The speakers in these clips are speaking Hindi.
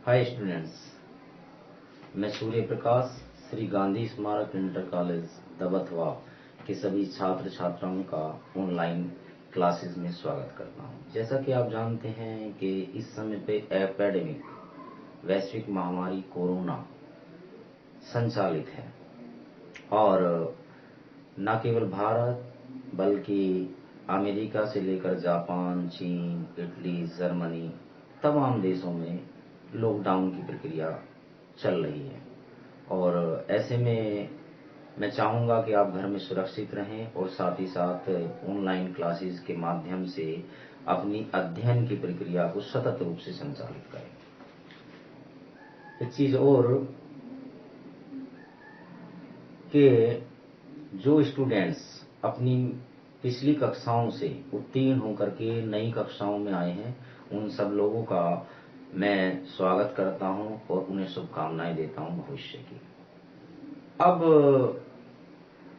हाय स्टूडेंट्स, मैं सूर्य प्रकाश श्री गांधी स्मारक इंटर कॉलेज दबथवा के सभी छात्र छात्राओं का ऑनलाइन क्लासेस में स्वागत करता हूं। जैसा कि आप जानते हैं कि इस समय पे एपेडेमिक वैश्विक महामारी कोरोना संचालित है और न केवल भारत बल्कि अमेरिका से लेकर जापान, चीन, इटली, जर्मनी तमाम देशों में लॉकडाउन की प्रक्रिया चल रही है। और ऐसे में मैं चाहूँगा कि आप घर में सुरक्षित रहें और साथ ही साथ ऑनलाइन क्लासेस के माध्यम से अपनी अध्ययन की प्रक्रिया को सतत रूप से संचालित करें। एक चीज़ और कि जो स्टूडेंट्स अपनी पिछली कक्षाओं से उत्तीर्ण होकर के नई कक्षाओं में आए हैं, उन सब लोगों का मैं स्वागत करता हूं और उन्हें शुभकामनाएं देता हूं भविष्य की। अब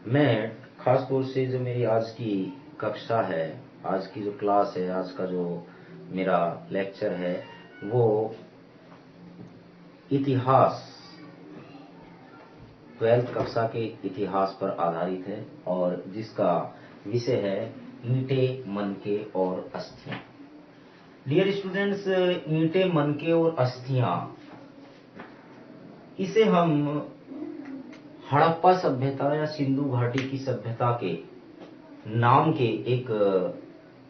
मैं खासतौर से जो मेरी आज की कक्षा है, आज की जो क्लास है, आज का जो मेरा लेक्चर है, वो इतिहास 12th कक्षा के इतिहास पर आधारित है और जिसका विषय है ईंटें, मनके और अस्थियां। डियर स्टूडेंट्स, ईंटें, मनके और अस्थियां, इसे हम हड़प्पा सभ्यता या सिंधु घाटी की सभ्यता के नाम के एक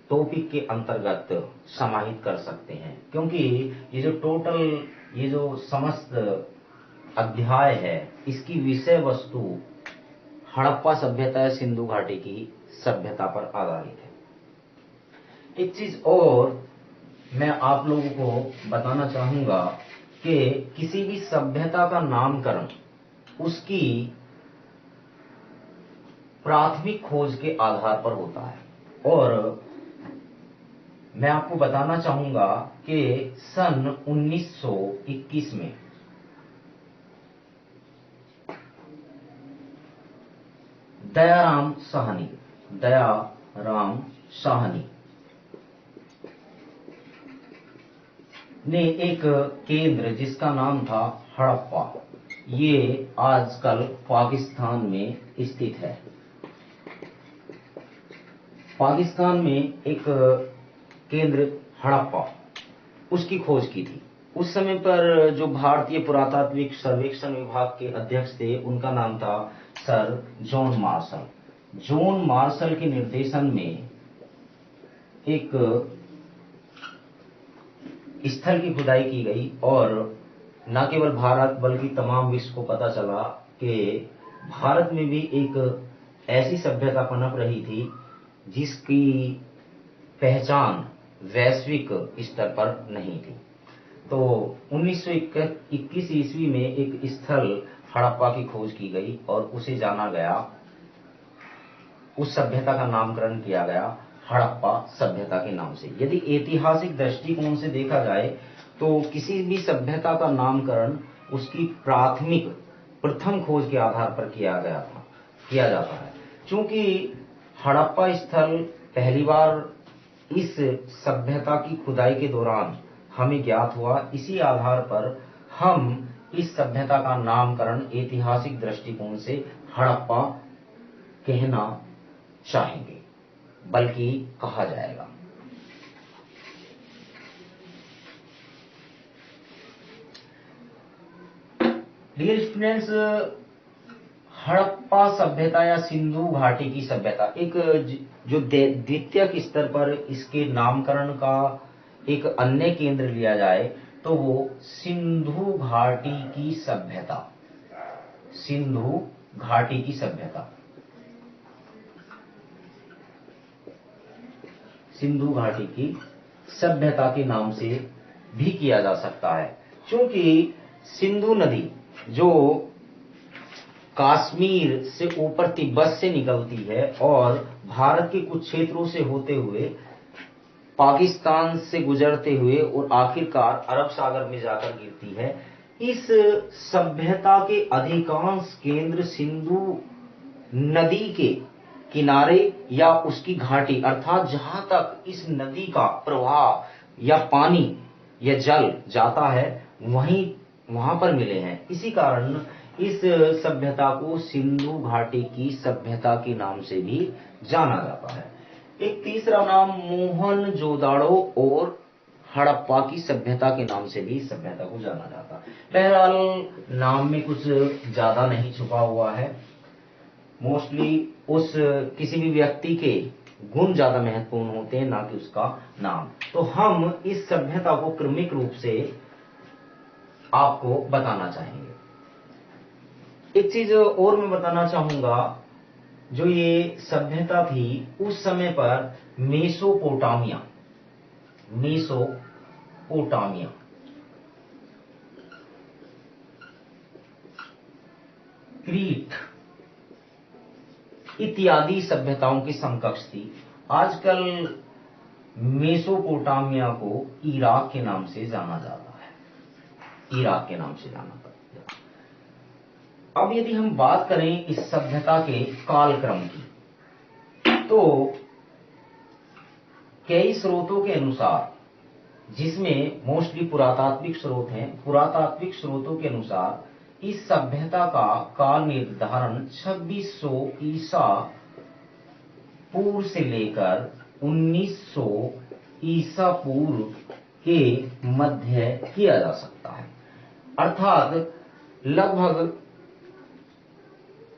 टॉपिक के अंतर्गत समाहित कर सकते हैं, क्योंकि ये जो समस्त अध्याय है, इसकी विषय वस्तु हड़प्पा सभ्यता या सिंधु घाटी की सभ्यता पर आधारित है। एक चीज और मैं आप लोगों को बताना चाहूंगा कि किसी भी सभ्यता का नामकरण उसकी प्राथमिक खोज के आधार पर होता है। और मैं आपको बताना चाहूंगा कि सन 1921 में दयाराम साहनी ने एक केंद्र जिसका नाम था हड़प्पा, ये आजकल पाकिस्तान में स्थित है। पाकिस्तान में एक केंद्र हड़प्पा, उसकी खोज की थी। उस समय पर जो भारतीय पुरातात्विक सर्वेक्षण विभाग के अध्यक्ष थे, उनका नाम था sir John Marshall. John Marshall के निर्देशन में एक स्थल की खुदाई की गई और न केवल भारत बल्कि तमाम विश्व को पता चला कि भारत में भी एक ऐसी सभ्यता पनप रही थी जिसकी पहचान वैश्विक स्तर पर नहीं थी। तो 1921 ईस्वी में एक स्थल हड़प्पा की खोज की गई और उसे जाना गया, उस सभ्यता का नामकरण किया गया हड़प्पा सभ्यता के नाम से। यदि ऐतिहासिक दृष्टिकोण से देखा जाए तो किसी भी सभ्यता का नामकरण उसकी प्रथम खोज के आधार पर किया जाता है। चूंकि हड़प्पा स्थल पहली बार इस सभ्यता की खुदाई के दौरान हमें ज्ञात हुआ, इसी आधार पर हम इस सभ्यता का नामकरण ऐतिहासिक दृष्टिकोण से हड़प्पा कहना चाहेंगे, बल्कि कहा जाएगा। डियर स्टूडेंट्स, हड़प्पा सभ्यता या सिंधु घाटी की सभ्यता, एक जो द्वितीयक स्तर पर इसके नामकरण का एक अन्य केंद्र लिया जाए तो वो सिंधु घाटी की सभ्यता, सिंधु घाटी की सभ्यता, सिंधु घाटी की सभ्यता के नाम से भी किया जा सकता है। क्योंकि सिंधु नदी जो कश्मीर से ऊपर तिब्बत से निकलती है और भारत के कुछ क्षेत्रों से होते हुए पाकिस्तान से गुजरते हुए और आखिरकार अरब सागर में जाकर गिरती है, इस सभ्यता के अधिकांश केंद्र सिंधु नदी के किनारे या उसकी घाटी, अर्थात जहां तक इस नदी का प्रवाह या पानी या जल जाता है वहां पर मिले हैं। इसी कारण इस सभ्यता को सिंधु घाटी की सभ्यता के नाम से भी जाना जाता है। एक तीसरा नाम मोहनजोदाड़ो और हड़प्पा की सभ्यता के नाम से भी इस सभ्यता को जाना जाता है। बहरहाल नाम में कुछ ज्यादा नहीं छुपा हुआ है, मोस्टली उस किसी भी व्यक्ति के गुण ज्यादा महत्वपूर्ण होते हैं, ना कि उसका नाम। तो हम इस सभ्यता को क्रमिक रूप से आपको बताना चाहेंगे। एक चीज और मैं बताना चाहूंगा, जो ये सभ्यता थी उस समय पर मेसोपोटामिया क्रीट इत्यादि सभ्यताओं की समकक्ष थी। आजकल मेसोपोटामिया को इराक के नाम से जाना जाता है, इराक के नाम से जाना जाता है। अब यदि हम बात करें इस सभ्यता के कालक्रम की, तो कई स्रोतों के अनुसार, जिसमें मोस्टली पुरातात्विक स्रोत हैं, पुरातात्विक स्रोतों के अनुसार इस सभ्यता का काल निर्धारण 2600 ईसा पूर्व से लेकर 1900 ईसा पूर्व के मध्य किया जा सकता है। अर्थात लगभग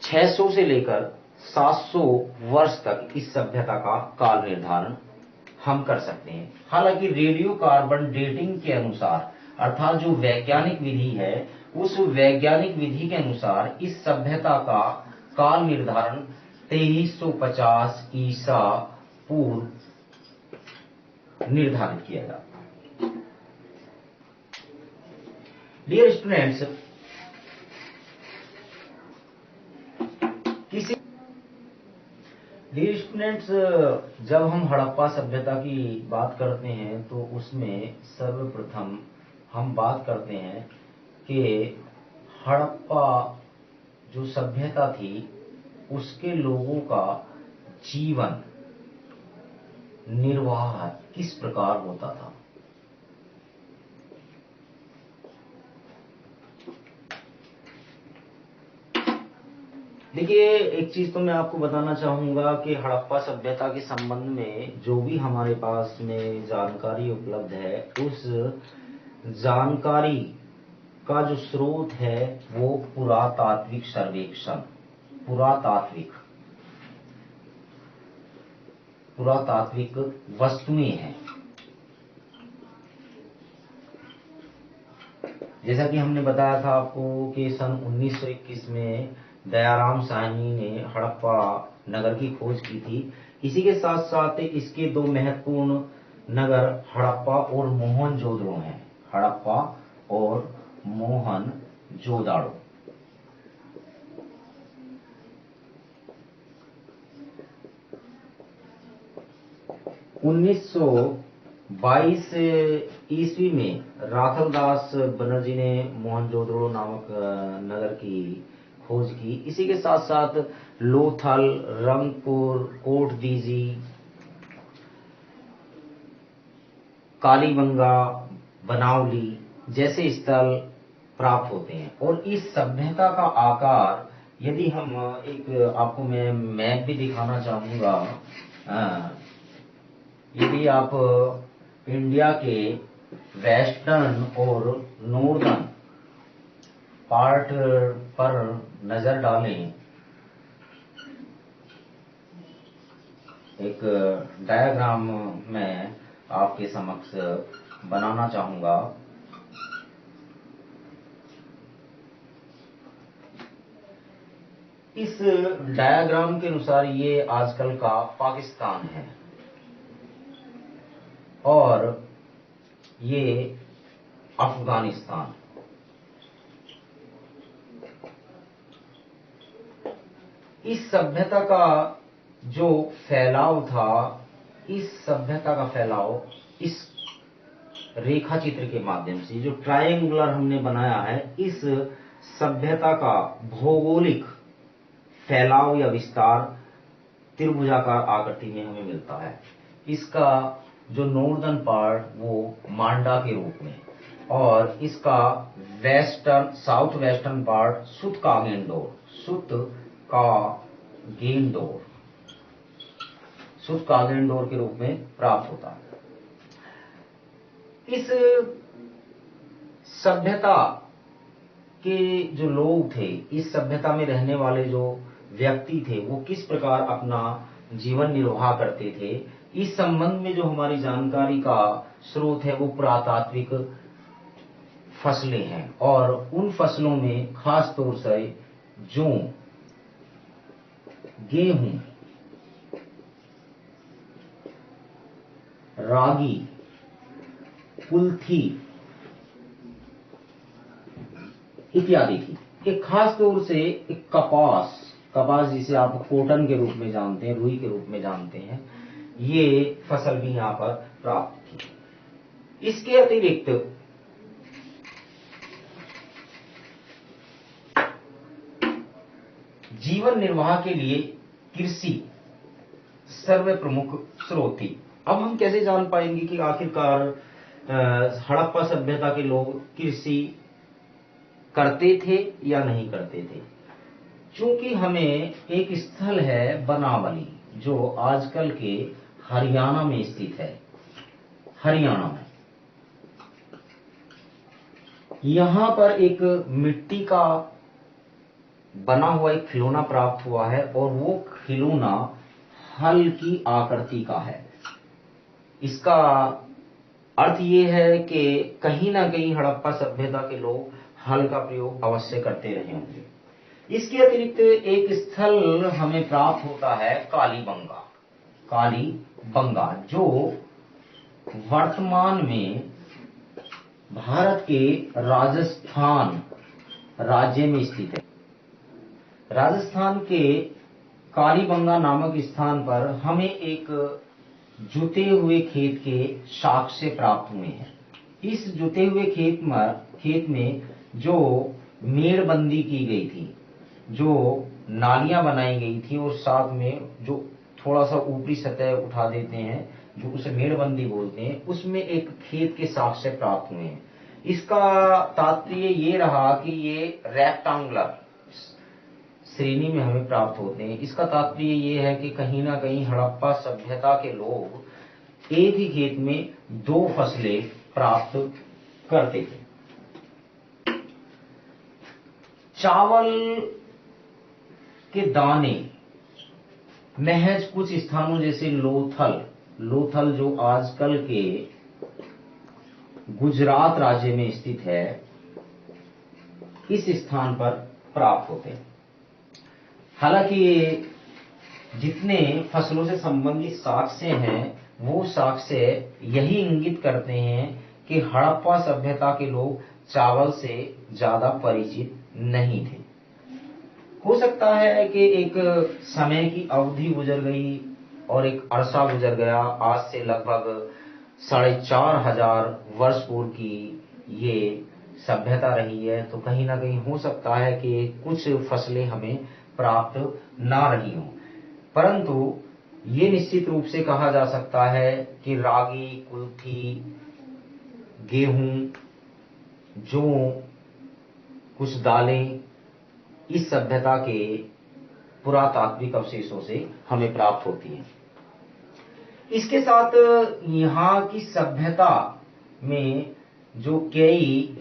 600 से लेकर 700 वर्ष तक इस सभ्यता का काल निर्धारण हम कर सकते हैं। हालांकि रेडियो कार्बन डेटिंग के अनुसार, अर्थात जो वैज्ञानिक विधि है, उस वैज्ञानिक विधि के अनुसार इस सभ्यता का काल निर्धारण 2350 ईसा पूर्व निर्धारित किया जाता है। डियर स्टूडेंट्स, जब हम हड़प्पा सभ्यता की बात करते हैं तो उसमें सर्वप्रथम हम बात करते हैं कि हड़प्पा जो सभ्यता थी उसके लोगों का जीवन निर्वाह किस प्रकार होता था। देखिए, एक चीज तो मैं आपको बताना चाहूंगा कि हड़प्पा सभ्यता के संबंध में जो भी हमारे पास में जानकारी उपलब्ध है, उस जानकारी का जो स्रोत है वो पुरातात्विक सर्वेक्षण, पुरातात्विक वस्तुएं हैं। जैसा कि हमने बताया था आपको कि सन 1921 में दयाराम साहनी ने हड़प्पा नगर की खोज की थी। इसी के साथ साथ इसके दो महत्वपूर्ण नगर हड़प्पा और मोहनजोदड़ो हैं, हड़प्पा और मोहनजोदाड़ो। उन्नीस 22 ईस्वी में राथलदास बनर्जी ने मोहनजोदड़ो नामक नगर की खोज की। इसी के साथ साथ लोथल, रंगपुर, कोटदीजी, कालीबंगा, बनावली जैसे स्थल प्राप्त होते हैं। और इस सभ्यता का आकार, यदि हम एक आपको मैं मैप भी दिखाना चाहूंगा, यदि आप इंडिया के वेस्टर्न और नॉर्दर्न पार्ट पर नजर डालें, एक डायग्राम में आपके समक्ष बनाना चाहूंगा। इस डायग्राम के अनुसार ये आजकल का पाकिस्तान है और ये अफगानिस्तान। इस सभ्यता का जो फैलाव था, इस सभ्यता का फैलाव इस रेखा चित्र के माध्यम से, जो ट्रायंगुलर हमने बनाया है, इस सभ्यता का भौगोलिक फैलाव या विस्तार त्रिभुजाकार आकृति में हमें मिलता है। इसका जो नॉर्दर्न पार्ट वो मांडा के रूप में, और इसका western south western part Sutkagen Dor के रूप में प्राप्त होता है। इस सभ्यता के जो लोग थे, इस सभ्यता में रहने वाले जो व्यक्ति थे, वो किस प्रकार अपना जीवन निर्वाह करते थे, इस संबंध में जो हमारी जानकारी का स्रोत है वो पुरातात्विक फसलें हैं। और उन फसलों में खास तौर से जौ, गेहूं, रागी, कुल्थी इत्यादि थी। एक खास तौर से एक कपास जिसे आप कॉटन के रूप में जानते हैं, रुई के रूप में जानते हैं, ये फसल भी यहां पर प्राप्त थी। इसके अतिरिक्त जीवन निर्वाह के लिए कृषि सर्व प्रमुख स्रोत थी। अब हम कैसे जान पाएंगे कि आखिरकार हड़प्पा सभ्यता के लोग कृषि करते थे या नहीं करते थे? चूंकि हमें एक स्थल है बनावली, जो आजकल के हरियाणा में स्थित है, हरियाणा में यहां पर एक मिट्टी का बना हुआ एक खिलौना प्राप्त हुआ है, और वो खिलौना हल की आकृति का है। इसका अर्थ ये है कि कहीं ना कहीं हड़प्पा सभ्यता के लोग हल का प्रयोग अवश्य करते रहे होंगे। इसके अतिरिक्त एक स्थल हमें प्राप्त होता है कालीबंगा, जो वर्तमान में भारत के राजस्थान राज्य में स्थित है। राजस्थान के कालीबंगा नामक स्थान पर हमें एक जुते हुए खेत के साक्ष्य प्राप्त हुए हैं। इस जुते हुए खेत में जो मेड़बंदी की गई थी, जो नालियां बनाई गई थी, और साथ में जो थोड़ा सा ऊपरी सतह उठा देते हैं, जो उसे मेड़बंदी बोलते हैं, उसमें एक खेत के साक्ष्य प्राप्त हुए हैं। इसका तात्पर्य ये रहा कि ये रेक्टेंगुलर श्रेणी में हमें प्राप्त होते हैं। इसका तात्पर्य ये है कि कहीं ना कहीं हड़प्पा सभ्यता के लोग एक ही खेत में दो फसलें प्राप्त करते थे। चावल के दाने महज कुछ स्थानों जैसे लोथल जो आजकल के गुजरात राज्य में स्थित है, इस स्थान पर प्राप्त होते हैं। हालांकि जितने फसलों से संबंधित साक्ष्य हैं, वो साक्ष्य यही इंगित करते हैं कि हड़प्पा सभ्यता के लोग चावल से ज्यादा परिचित नहीं थे। हो सकता है कि एक समय की अवधि गुजर गई और एक अरसा गुजर गया, आज से लगभग 4500 वर्ष पूर्व की ये सभ्यता रही है, तो कहीं ना कहीं हो सकता है कि कुछ फसलें हमें प्राप्त ना रही हों, परंतु ये निश्चित रूप से कहा जा सकता है कि रागी, कुल्थी, गेहूं, जौ, कुछ दालें इस सभ्यता के पुरातात्विक अवशेषों से हमें प्राप्त होती हैं। इसके साथ यहाँ की सभ्यता में जो कई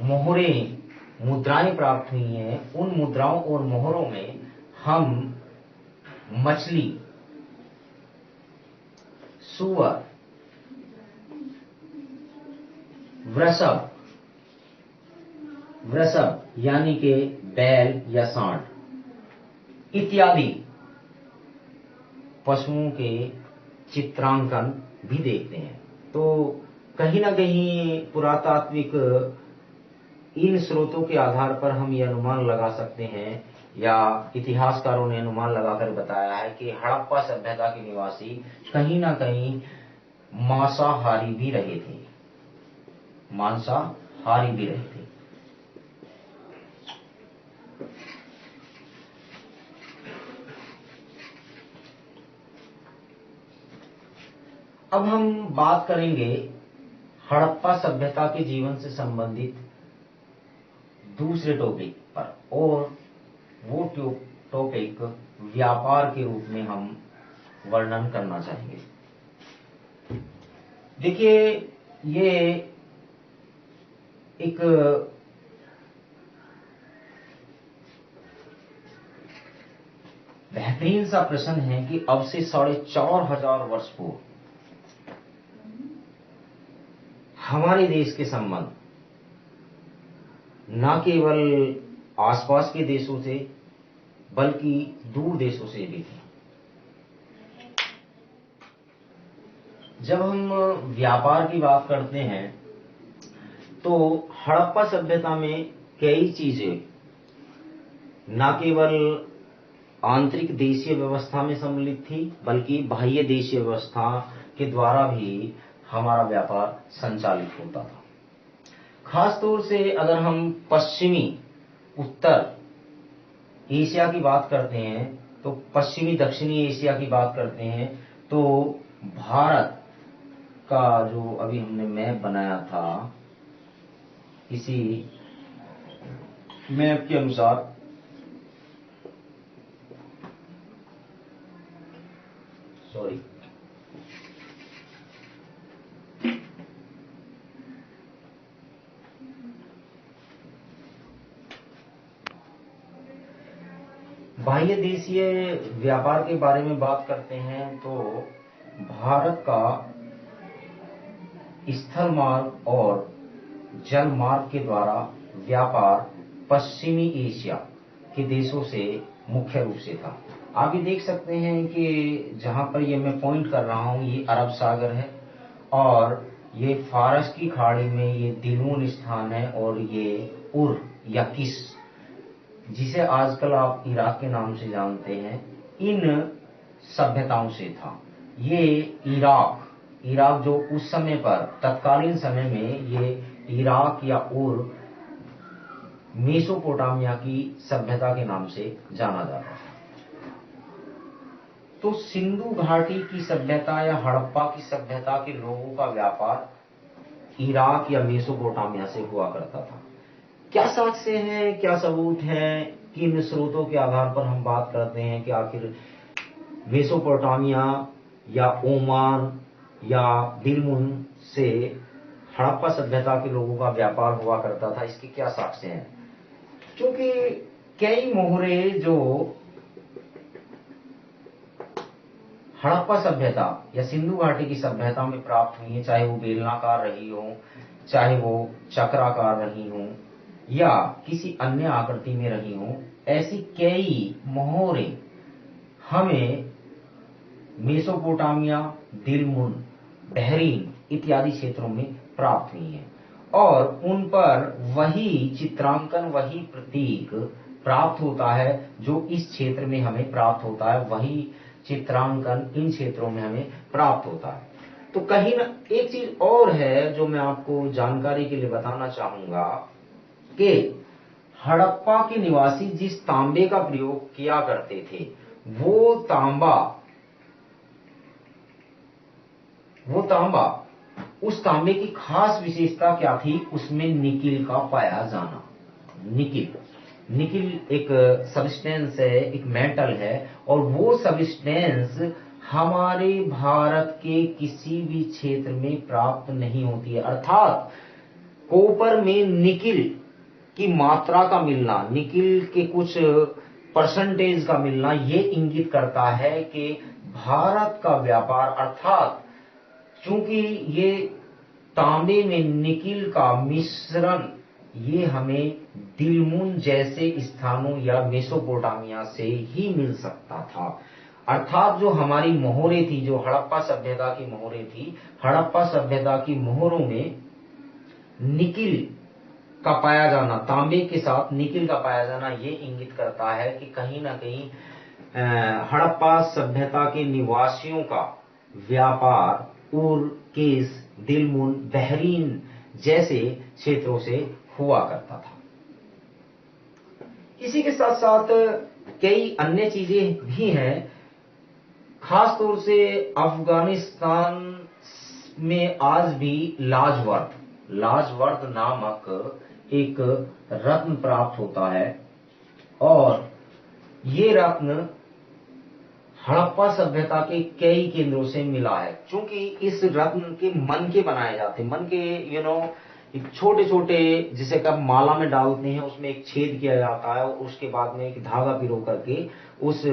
मुद्राएं प्राप्त हुई हैं, उन मुद्राओं और मोहरों में हम मछली, सूअर, वृषभ यानी कि बैल या सांड इत्यादि पशुओं के चित्रांकन भी देखते हैं। तो कहीं ना कहीं पुरातात्विक इन स्रोतों के आधार पर हम ये अनुमान लगा सकते हैं, या इतिहासकारों ने अनुमान लगाकर बताया है कि हड़प्पा सभ्यता के निवासी कहीं ना कहीं मांसाहारी भी रहे थे। अब हम बात करेंगे हड़प्पा सभ्यता के जीवन से संबंधित दूसरे टॉपिक पर, और वो टॉपिक व्यापार के रूप में हम वर्णन करना चाहेंगे। देखिए, ये एक बेहतरीन सा प्रश्न है कि अब से 4,500 वर्ष पूर्व हमारे देश के संबंध न केवल आसपास के देशों से बल्कि दूर देशों से भी थे। जब हम व्यापार की बात करते हैं तो हड़प्पा सभ्यता में कई चीजें न केवल आंतरिक देशीय व्यवस्था में सम्मिलित थी बल्कि बाह्य देशीय व्यवस्था के द्वारा भी हमारा व्यापार संचालित होता था। खास तौर से अगर हम पश्चिमी उत्तर एशिया की बात करते हैं, तो पश्चिमी दक्षिणी एशिया की बात करते हैं, तो भारत का जो अभी हमने मैप बनाया था, इसी मैप के अनुसार बाह्य देशीय व्यापार के बारे में बात करते हैं तो भारत का स्थल मार्ग और जल मार्ग के द्वारा व्यापार पश्चिमी एशिया के देशों से मुख्य रूप से था। आप ये देख सकते हैं कि जहां पर ये मैं पॉइंट कर रहा हूं, ये अरब सागर है और ये फारस की खाड़ी में ये दिलमुन स्थान है, और ये उर या किस, जिसे आजकल आप इराक के नाम से जानते हैं, इन सभ्यताओं से था। ये इराक जो उस समय पर तत्कालीन समय में ये इराक या उर मेसोपोटामिया की सभ्यता के नाम से जाना जाता था। तो सिंधु घाटी की सभ्यता या हड़प्पा की सभ्यता के लोगों का व्यापार इराक या मेसोपोटामिया से हुआ करता था। क्या साक्ष्य हैं, क्या सबूत हैं, किन स्रोतों के आधार पर हम बात करते हैं कि आखिर मेसोपोटामिया या ओमान या दिलमुन से हड़प्पा सभ्यता के लोगों का व्यापार हुआ करता था, इसके क्या साक्ष्य हैं? क्योंकि कई मोहरे जो हड़प्पा सभ्यता या सिंधु घाटी की सभ्यता में प्राप्त हुई है, चाहे वो बेलनाकार रही हो, चाहे वो चक्राकार रही हो या किसी अन्य आकृति में रही हो, ऐसी कई मोहरे हमें मेसोपोटामिया, दिलमुन, बहरीन इत्यादि क्षेत्रों में प्राप्त हुई हैं, और उन पर वही चित्रांकन, वही प्रतीक प्राप्त होता है जो इस क्षेत्र में हमें प्राप्त होता है, वही चित्रांकन इन क्षेत्रों में हमें प्राप्त होता है। तो कहीं ना एक चीज और है जो मैं आपको जानकारी के लिए बताना चाहूंगा कि हड़प्पा के निवासी जिस तांबे का प्रयोग किया करते थे, वो तांबा उस तांबे की खास विशेषता क्या थी? उसमें निकिल का पाया जाना। निकिल एक सब्सटेंस है, एक मेटल है, और वो सब्सटेंस हमारे भारत के किसी भी क्षेत्र में प्राप्त नहीं होती है। अर्थात कॉपर में निकिल की मात्रा का मिलना, निकिल के कुछ परसेंटेज का मिलना, ये इंगित करता है कि भारत का व्यापार, अर्थात चूंकि ये तांबे में निकिल का मिश्रण, ये हमें दिलमुन जैसे स्थानों या मेसोपोटामिया से ही मिल सकता था। अर्थात जो हमारी मोहरे थी, जो हड़प्पा सभ्यता की मोहरे थी, हड़प्पा सभ्यता की मोहरों में निकिल का पाया जाना, तांबे के साथ निकिल का पाया जाना, ये इंगित करता है कि कहीं ना कहीं हड़प्पा सभ्यता के निवासियों का व्यापार उर, केस, दिलमुन, बहरीन जैसे क्षेत्रों से हुआ करता था। इसी के साथ साथ कई अन्य चीजें भी हैं। खास तौर से अफगानिस्तान इसमें आज भी लाजवर्द नामक एक रत्न प्राप्त होता है और ये रत्न हड़प्पा सभ्यता के कई केंद्रों से मिला है। क्योंकि इस रत्न के मन के बनाए जाते हैं, मन के छोटे छोटे जिसे कब माला में डालते हैं उसमें एक छेद किया जाता है और उसके बाद में एक धागा पिरो करके उस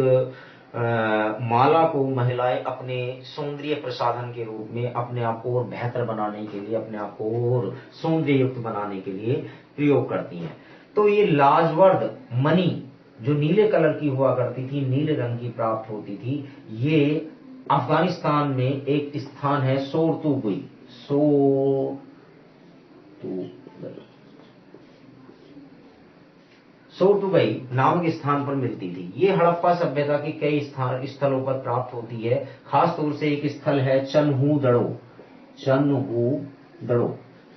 माला को महिलाएं अपने सौंदर्य प्रसाधन के रूप में अपने आप को और बेहतर बनाने के लिए, अपने आप को और सौंदर्य युक्त बनाने के लिए प्रयोग करती हैं। तो ये लाजवर्द मणि जो नीले कलर की हुआ करती थी, नीले रंग की प्राप्त होती थी, ये अफगानिस्तान में एक स्थान है सोरतुगई नामक स्थान पर मिलती थी। ये हड़प्पा सभ्यता के कई स्थलों पर प्राप्त होती है। खास तौर से एक स्थल है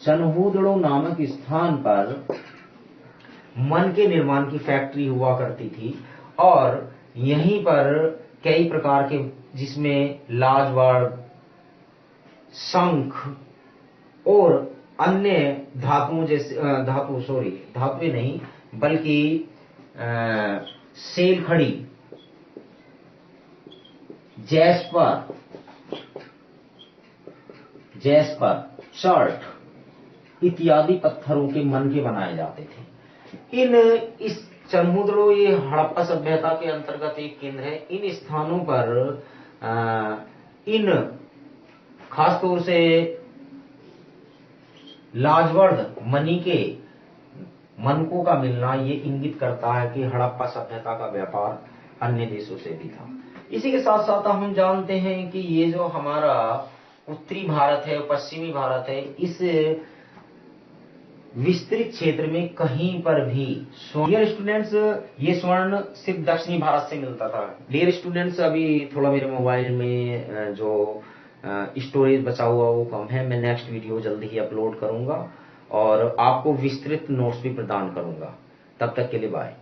चन्हूदड़ो नामक स्थान पर मन के निर्माण की फैक्ट्री हुआ करती थी और यहीं पर कई प्रकार के जिसमें लाजवर्द, शंख और अन्य धातुओं जैसे धातुएं नहीं बल्कि सेलखड़ी, जैस्पर, चर्ट इत्यादि पत्थरों के मन के बनाए जाते थे। इस चन्हूदड़ो ये हड़प्पा सभ्यता के अंतर्गत एक केंद्र है। इन स्थानों पर इन खास तौर से लाजवर्द मणि के मनकों का मिलना ये इंगित करता है कि हड़प्पा सभ्यता का व्यापार अन्य देशों से भी था। इसी के साथ साथ हम जानते हैं कि ये जो हमारा उत्तरी भारत है, पश्चिमी भारत है, इस विस्तृत क्षेत्र में कहीं पर भी डियर स्टूडेंट्स ये स्वर्ण सिर्फ दक्षिणी भारत से मिलता था। डियर स्टूडेंट्स अभी थोड़ा मेरे मोबाइल में जो स्टोरेज बचा हुआ वो कम है। मैं नेक्स्ट वीडियो जल्दी ही अपलोड करूंगा और आपको विस्तृत नोट्स भी प्रदान करूंगा। तब तक के लिए बाय।